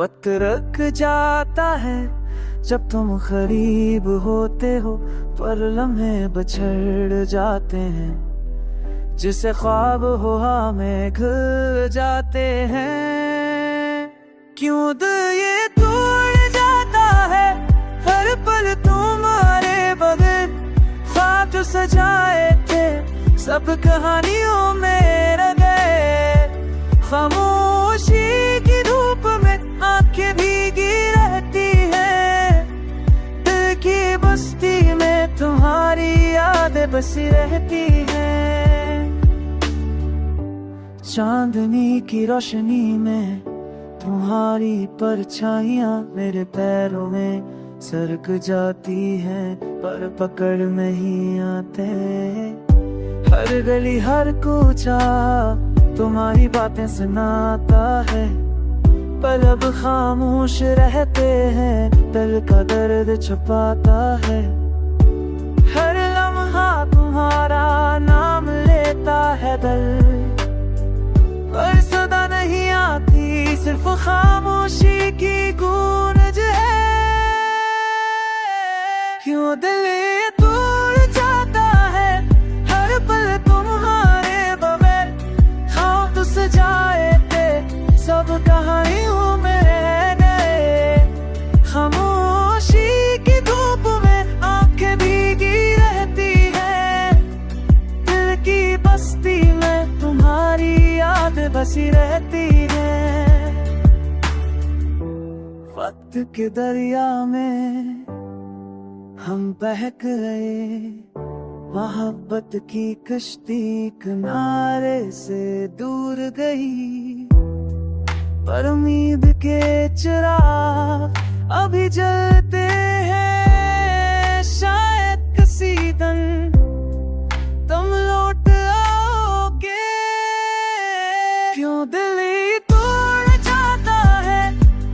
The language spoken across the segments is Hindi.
वक्त रख जाता है जब तुम करीब होते हो, पर लम्हे बिछड़ जाते हैं जिसे ख्वाब हो हमें घिर जाते हैं। क्यों दिल ये टूट जाता है हर पल तुम्हारे बगैर, ख्वाब जो सजाए थे सब कहानियों में रह गए। खामोशी की धूप में आंखें भीगी रहती हैं, दिल की बस्ती में तुम्हारी यादें बसी रहती हैं। चांदनी की रोशनी में तुम्हारी परछाइयां मेरे पैरों में सरक जाती हैं, पर पकड़ नहीं आते। हर गली हर कूचा तुम्हारी बातें सुनाता है, पर अब खामोश रहते हैं, दिल का दर्द छुपाता है। हर लम्हा तुम्हारा नाम लेता है दिल, पर सदा नहीं आती, सिर्फ खामोशी की गूंज है। क्यों दिल ये टूट जाता है हर पल तुम्हारे बगैर, ख्वाब तो सजाए थे सब कहानियों में रह गए। खामोशी की धूप में आंखें भीगी रहती है, दिल की बस्ती में तुम्हारी याद बसी रहती है। वक्त के दरिया में हम बहक गए, मोहब्बत की कश्ती किनारे से दूर गई, पर उम्मीद के चिराग अभी जलते हैं। शायद किसी दिन तुम लौट आओगे। क्यों दिल ये टूट जाता है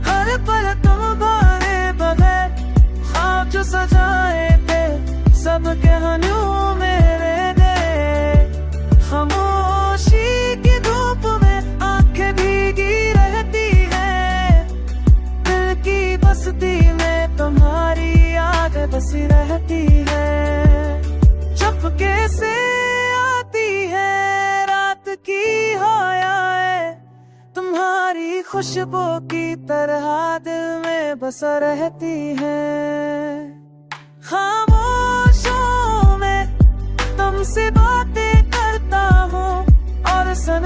हर पल तुम्हारे बगैर, ख्वाब जो सजाए थे सब कहानियों में रह गए। खामोशी की धूप में आंखें भीगी रहती है, दिल की बस्ती में तुम्हारी याद बसी रहती है। चुपके से आती है रात की हवाएं, तुम्हारी खुशबू की तरह दिल में बसा रहती है। खामोशों में तुमसे बातें करता हूँ और सन